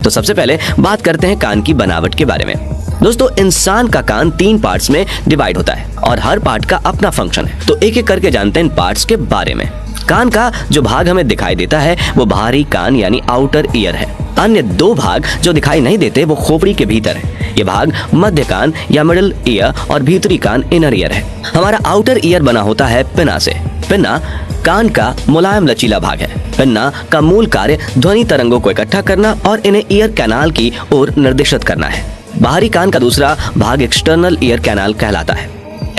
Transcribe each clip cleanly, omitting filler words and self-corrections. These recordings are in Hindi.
तो सबसे पहले बात करते हैं कान की बनावट के बारे में। दोस्तों, इंसान का कान 3 पार्ट्स में डिवाइड होता है और हर पार्ट का अपना फंक्शन है। तो एक एक करके जानते हैं इन पार्ट्स के बारे में। कान का जो भाग हमें दिखाई देता है वो बाहरी कान यानी आउटर ईयर है। अन्य 2 भाग जो दिखाई नहीं देते वो खोपड़ी के भीतर है। ये भाग मध्य कान या मिडिल ईयर और भीतरी कान इनर ईयर है। हमारा आउटर ईयर बना होता है पिन्ना से। पिन्ना कान का मुलायम लचीला भाग है। पिन्ना का मूल कार्य ध्वनि तरंगों को इकट्ठा करना और इन्हें ईयर कैनाल की ओर निर्देशित करना है। बाहरी कान का दूसरा भाग एक्सटर्नल ईयर कैनाल कहलाता है।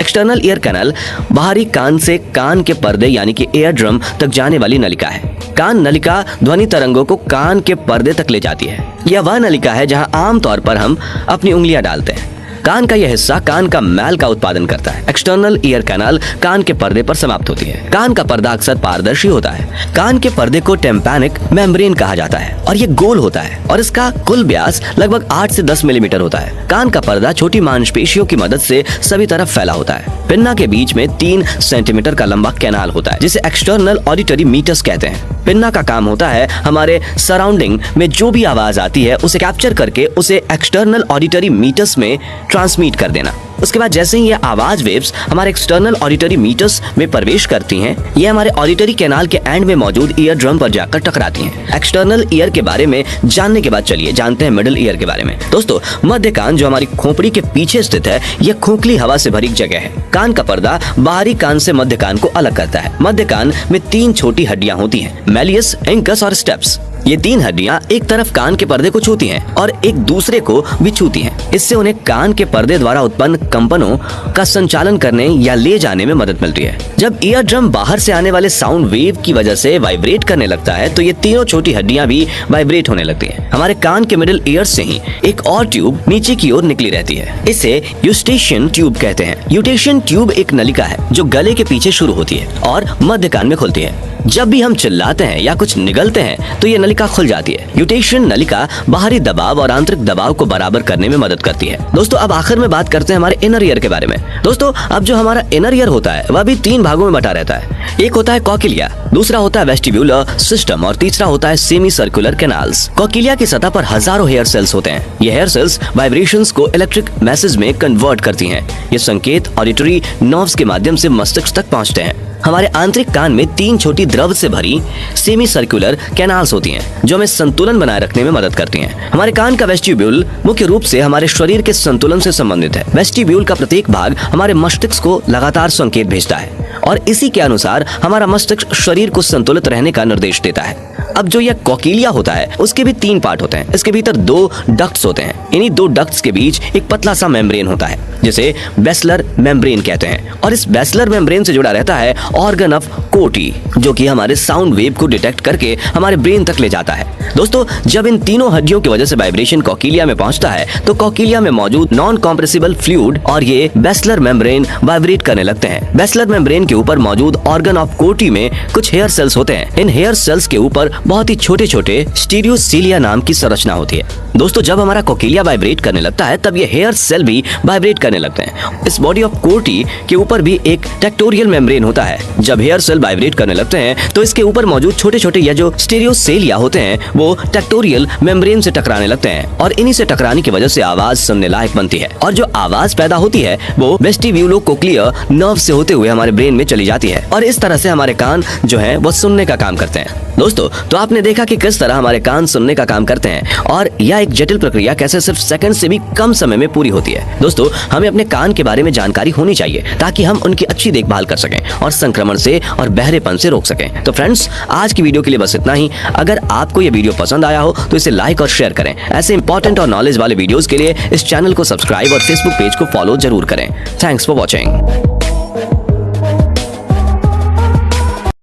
एक्सटर्नल ईयर कैनाल बाहरी कान से कान के पर्दे यानी कि ईयर ड्रम तक जाने वाली नलिका है। कान नलिका ध्वनि तरंगों को कान के पर्दे तक ले जाती है। यह वह नलिका है जहां आमतौर पर हम अपनी उंगलियां डालते हैं। कान का यह हिस्सा कान का मैल का उत्पादन करता है। एक्सटर्नल ईयर कैनाल कान के पर्दे पर समाप्त होती है। कान का पर्दा अक्सर पारदर्शी होता है। कान के पर्दे को टेम्पैनिक मेम्ब्रेन कहा जाता है और ये गोल होता है और इसका कुल व्यास लगभग 8 से 10 मिलीमीटर होता है। कान का पर्दा छोटी मांसपेशियों की मदद से सभी तरफ फैला होता है। पिन्ना के बीच में 3 सेंटीमीटर का लंबा कैनाल होता है जिसे एक्सटर्नल ऑडिटरी मीटस कहते हैं। पिन्ना का काम होता है हमारे सराउंडिंग में जो भी आवाज आती है उसे कैप्चर करके उसे एक्सटर्नल ऑडिटरी मीटस में ट्रांसमिट कर देना। उसके बाद जैसे ही ये आवाज वेव्स हमारे एक्सटर्नल ऑडिटरी मीटर्स में प्रवेश करती हैं, ये हमारे ऑडिटरी कैनाल के एंड में मौजूद ईयर ड्रम पर जाकर टकराती हैं। एक्सटर्नल ईयर के बारे में जानने के बाद चलिए जानते हैं मिडिल ईयर के बारे में। दोस्तों, मध्य कान जो हमारी खोपड़ी के पीछे स्थित है, यह खोखली हवा से भरी जगह है। कान का पर्दा बाहरी कान से मध्य कान को अलग करता है। मध्य कान में 3 छोटी हड्डियां होती हैं, मैलियस, इंकस और स्टेप्स। ये 3 हड्डियां एक तरफ कान के पर्दे को छूती हैं और एक दूसरे को भी छूती हैं। इससे उन्हें कान के पर्दे द्वारा उत्पन्न कंपनों का संचालन करने या ले जाने में मदद मिलती है। जब ईयर ड्रम बाहर से आने वाले साउंड वेव की वजह से वाइब्रेट करने लगता है तो ये तीनों छोटी हड्डियां भी वाइब्रेट होने लगती हैं। हमारे कान के मिडिल ईयर से ही एक और ट्यूब नीचे की ओर निकली रहती है। इसे यूस्टेशियन ट्यूब कहते हैं। यूस्टेशियन ट्यूब एक नलिका है जो गले के पीछे शुरू होती है और मध्य कान में खुलती है। जब भी हम चिल्लाते हैं या कुछ निगलते हैं तो ये नलिका खुल जाती है। यूस्टेशियन नलिका बाहरी दबाव और आंतरिक दबाव को बराबर करने में मदद करती है। दोस्तों, अब आखिर में बात करते हैं हमारे इनर ईयर के बारे में। दोस्तों, अब जो हमारा इनर ईयर होता है वह भी 3 भागों में बटा रहता है। एक होता है कॉकिलिया, दूसरा होता है वेस्टिब्यूलर सिस्टम और तीसरा होता है सेमी सर्कुलर कैनाल्स। कॉकिलिया की सतह पर हजारों हेयर सेल्स होते हैं। ये हेयर सेल्स वाइब्रेशंस को इलेक्ट्रिक मैसेज में कन्वर्ट करती हैं। ये संकेत ऑडिटरी नर्व्स के माध्यम से मस्तिष्क तक पहुंचते हैं। हमारे आंतरिक कान में 3 छोटी द्रव से भरी सेमी सर्कुलर कैनाल्स होती हैं जो हमें संतुलन बनाए रखने में मदद करती हैं। हमारे कान का वेस्टिब्यूल मुख्य रूप से हमारे शरीर के संतुलन से संबंधित है। वेस्टिब्यूल का प्रत्येक भाग हमारे मस्तिष्क को लगातार संकेत भेजता है और इसी के अनुसार हमारा मस्तिष्क शरीर को संतुलित रहने का निर्देश देता है। अब जो यह कॉकिलिया होता है उसके भी 3 पार्ट होते हैं। इसके भीतर 2 डक्ट्स होते हैं। इन्हीं 2 डक्ट्स के बीच एक पतला सा मेम्ब्रेन होता है जिसे बेसलर मेम्ब्रेन कहते हैं और इस बेसलर मेम्ब्रेन से जुड़ा रहता है ऑर्गन ऑफ कोटी जो कि हमारे साउंड वेव को डिटेक्ट करके हमारे ब्रेन तक ले जाता है। दोस्तों, जब इन तीनों हड्डियों की वजह से वाइब्रेशन कॉकिलिया में पहुंचता है तो कॉकिलिया में मौजूद नॉन कॉम्प्रेसिबल फ्लूइड और ये बेसलर मेम्ब्रेन वाइब्रेट करने लगते हैं। बेसलर मेम्ब्रेन के ऊपर मौजूद ऑर्गन ऑफ कोटी में कुछ हेयर सेल्स होते हैं। इन हेयर सेल्स के ऊपर बहुत ही छोटे छोटे स्टीरियोसीलिया नाम की संरचना होती है। दोस्तों, जब हमारा कॉकिलिया वाइब्रेट करने लगता है तब ये हेयर सेल भी वाइब्रेट करने लगते हैं। इस बॉडी ऑफ कोटी के ऊपर भी एक टेक्टोरियल मेम्ब्रेन होता है। जब हेयर सेल वाइब्रेट करने लगते हैं तो इसके ऊपर मौजूद छोटे छोटे या जो स्टीरियोसेलिया होते हैं वो टेक्टोरियल मेम्ब्रेन से टकराने लगते हैं और इन्हीं से टकराने की वजह से आवाज सुनने लायक बनती है और जो आवाज पैदा होती है वो वेस्टिब्यूलो-कोक्लियर नर्व से होते हुए हमारे ब्रेन में चली जाती है और इस तरह से हमारे कान जो है वो सुनने का काम करते हैं। दोस्तों, तो आपने देखा कि किस तरह हमारे कान सुनने का काम करते हैं और यह एक जटिल प्रक्रिया कैसे सिर्फ सेकंड से भी कम समय में पूरी होती है। दोस्तों, हमें अपने कान के बारे में जानकारी होनी चाहिए ताकि हम उनकी अच्छी देखभाल कर सकें और संक्रमण से और बहरेपन से रोक सकें। तो फ्रेंड्स, आज की वीडियो के लिए बस इतना ही। अगर आपको ये वीडियो पसंद आया हो तो इसे लाइक और शेयर करें। ऐसे इंपॉर्टेंट और नॉलेज वाले वीडियोस के लिए इस चैनल को सब्सक्राइब और फेसबुक पेज को फॉलो जरूर करें। Thanks for watching.